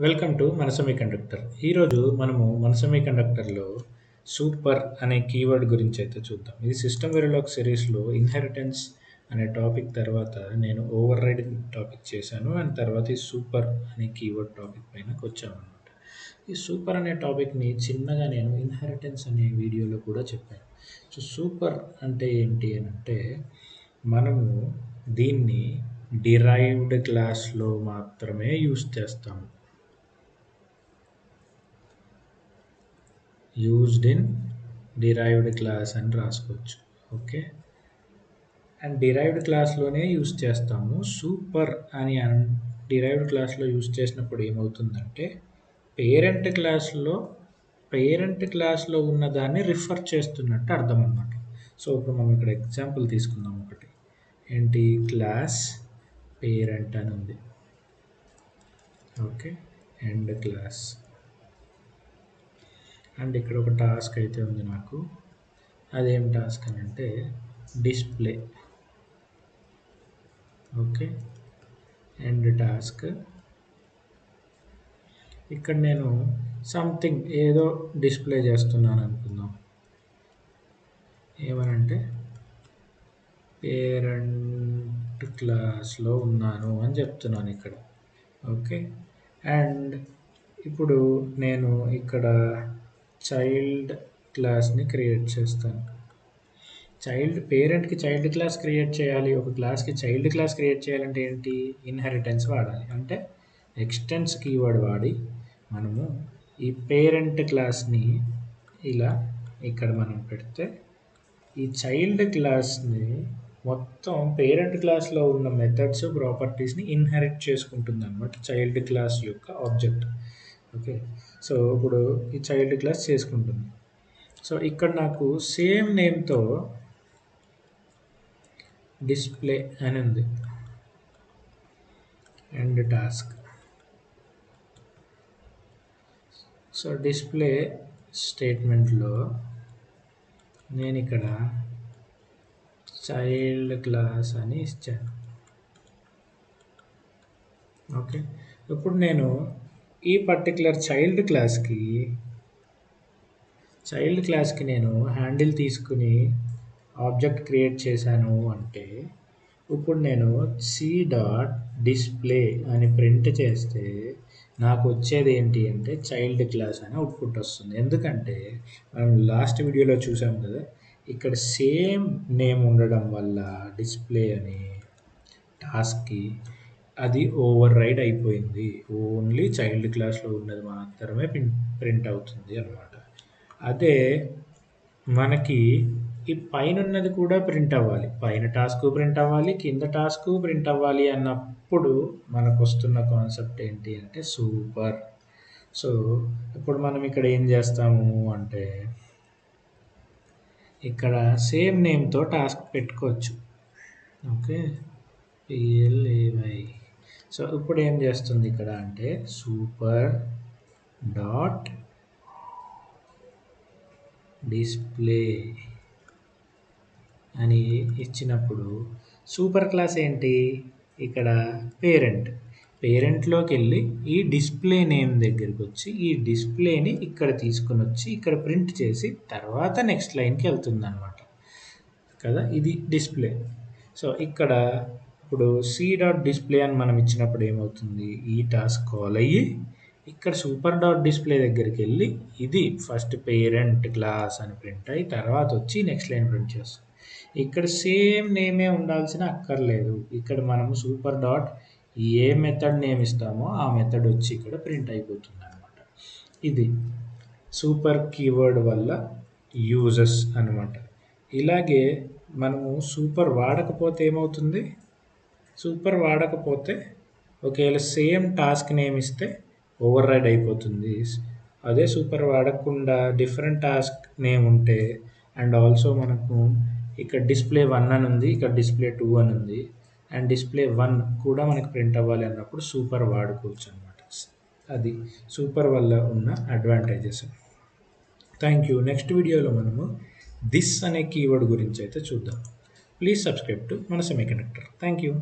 Welcome to మన semiconductor. ఈరోజు మనము మన సెమీకండక్టర్‌లో సూపర్ అనే కీవర్డ్ గురించి అయితే చూద్దాం. ఇది సిస్టమ్ వెరిలాగ్ సిరీస్‌లో ఇన్హెరిటెన్స్ అనే టాపిక్ తర్వాత నేను ఓవర్ రైడింగ్ టాపిక్ చేశాను. అండ్ తర్వాత ఈ సూపర్ అనే కీవర్డ్ టాపిక్ పైనకొచ్చామనమాట. ఈ సూపర్ అనే టాపిక్‌ని చిన్నగా నేను ఇన్హెరిటెన్స్ అనే వీడియోలో కూడా చెప్పాను. సో, సూపర్ అంటే ఏంటి అనంటే మనము దీన్ని డిరైవ్డ్ క్లాస్‌లో మాత్రమే యూజ్ చేస్తాము. యూజ్డ్ ఇన్ డిరైవ్డ్ క్లాస్ అని రాసుకోవచ్చు. ఓకే. అండ్ డిరైవ్డ్ క్లాస్లోనే యూజ్ చేస్తాము. సూపర్ అని డిరైవ్డ్ క్లాస్లో యూజ్ చేసినప్పుడు ఏమవుతుందంటే పేరెంట్ క్లాస్లో పేరెంట్ క్లాస్లో ఉన్న దాన్ని రిఫర్ చేస్తున్నట్టు అర్థం అన్నమాట. సో ఇప్పుడు మనం ఇక్కడ ఎగ్జాంపుల్ తీసుకుందాం ఒకటి. ఏంటి? క్లాస్ పేరెంట్ అని ఉంది. ఓకే. End class. అండ్ ఇక్కడ ఒక టాస్క్ అయితే ఉంది నాకు. అదేం టాస్క్ అని అంటే డిస్ప్లే. ఓకే. End task. ఇక్కడ నేను సంథింగ్ ఏదో డిస్ప్లే చేస్తున్నాను అనుకుందాం. ఏమనంటే పేరెంట్ క్లాస్లో ఉన్నాను అని చెప్తున్నాను ఇక్కడ. ఓకే. అండ్ ఇప్పుడు నేను ఇక్కడ చైల్డ్ క్లాస్ని క్రియేట్ చేస్తాను. పేరెంట్కి చైల్డ్ క్లాస్ క్రియేట్ చేయాలి. ఒక క్లాస్కి చైల్డ్ క్లాస్ క్రియేట్ చేయాలంటే ఏంటి? ఇన్హెరిటెన్స్ వాడాలి. అంటే ఎక్స్టెన్స్ కీవర్డ్ వాడి మనము ఈ పేరెంట్ క్లాస్ని ఇలా ఇక్కడ మనం పెడితే ఈ చైల్డ్ క్లాస్ని మొత్తం పేరెంట్ క్లాస్లో ఉన్న మెథడ్స్ ప్రాపర్టీస్ని ఇన్హెరిట్ చేసుకుంటుంది అనమాట చైల్డ్ క్లాస్ యొక్క ఆబ్జెక్ట్. ఓకే. సో ఇప్పుడు ఈ చైల్డ్ క్లాస్ చేసుకుంటుంది. సో ఇక్కడ నాకు సేమ్ నేమ్తో డిస్ప్లే అని ఉంది. End task. సో డిస్ప్లే స్టేట్మెంట్లో నేను ఇక్కడ చైల్డ్ క్లాస్ అని ఇచ్చాను. ఓకే. ఇప్పుడు నేను ఈ పర్టికులర్ చైల్డ్ క్లాస్కి నేను హ్యాండిల్ తీసుకుని ఆబ్జెక్ట్ క్రియేట్ చేశాను అంటే ఇప్పుడు నేను c.display అని ప్రింట్ చేస్తే నాకు వచ్చేది ఏంటి అంటే చైల్డ్ క్లాస్ అని అవుట్పుట్ వస్తుంది. ఎందుకంటే మనం లాస్ట్ వీడియోలో చూసాం కదా, ఇక్కడ సేమ్ నేమ్ ఉండడం వల్ల డిస్ప్లే అని టాస్క్కి అది ఓవర్ రైడ్ అయిపోయింది. ఓన్లీ చైల్డ్ క్లాస్లో ఉన్నది మాత్రమే ప్రింట్ అవుతుంది అన్నమాట. అదే మనకి ఈ పైన ఉన్నది కూడా ప్రింట్ అవ్వాలి. పైన టాస్క్ ప్రింట్ అవ్వాలి, కింద టాస్క్ ప్రింట్ అవ్వాలి అన్నప్పుడు మనకు వస్తున్న కాన్సెప్ట్ ఏంటి అంటే సూపర్. సో ఇప్పుడు మనం ఇక్కడ ఏం చేస్తాము అంటే ఇక్కడ సేమ్ నేమ్తో టాస్క్ పెట్టుకోవచ్చు. ఓకే. PLAY. సో ఇప్పుడు ఏం చేస్తుంది ఇక్కడ అంటే సూపర్ డాట్ డిస్ప్లే అని ఇచ్చినప్పుడు సూపర్ క్లాస్ ఏంటి? ఇక్కడ పేరెంట్లోకి వెళ్ళి ఈ డిస్ప్లే నేమ్ దగ్గరికి వచ్చి ఈ డిస్ప్లేని ఇక్కడ తీసుకొని వచ్చి ఇక్కడ ప్రింట్ చేసి తర్వాత నెక్స్ట్ లైన్కి వెళ్తుంది అనమాట కదా. ఇది డిస్ప్లే. సో ఇక్కడ ఇప్పుడు c.display అని మనం ఇచ్చినప్పుడు ఏమవుతుంది? ఈ టాస్క్ కాల్ అయ్యి ఇక్కడ సూపర్ డాట్ డిస్ప్లే దగ్గరికి వెళ్ళి ఇది ఫస్ట్ పేరెంట్ క్లాస్ అని ప్రింట్ అయ్యి తర్వాత వచ్చి నెక్స్ట్ లైన్ ప్రింట్ చేస్తుంది. ఇక్కడ సేమ్ నేమే ఉండాల్సిన అక్కర్లేదు. ఇక్కడ మనము super dot A method name ఇస్తామో ఆ మెథడ్ వచ్చి ఇక్కడ ప్రింట్ అయిపోతుంది అనమాట. ఇది సూపర్ కీవర్డ్ వల్ల యూజెస్ అనమాట. ఇలాగే మనము సూపర్ వాడకపోతే ఏమవుతుంది? సూపర్ వాడకపోతే ఒకవేళ సేమ్ టాస్క్ నేమ్ ఇస్తే ఓవర్ రైడ్ అయిపోతుంది. అదే సూపర్ వాడకుండా డిఫరెంట్ టాస్క్ నేమ్ ఉంటే అండ్ ఆల్సో మనకు ఇక్కడ డిస్ప్లే 1 అని ఉంది, ఇక్కడ డిస్ప్లే 2 అని ఉంది అండ్ డిస్ప్లే 1 కూడా మనకు ప్రింట్ అవ్వాలి అన్నప్పుడు సూపర్ వాడుకోవచ్చు అనమాట. అది సూపర్ వల్ల ఉన్న అడ్వాంటేజెస్. Thank you. నెక్స్ట్ వీడియోలో మనము దిస్ అనే కీవర్డ్ గురించి అయితే చూద్దాం. ప్లీజ్ సబ్స్క్రైబ్ టు మన సెమీకండక్టర్. Thank you.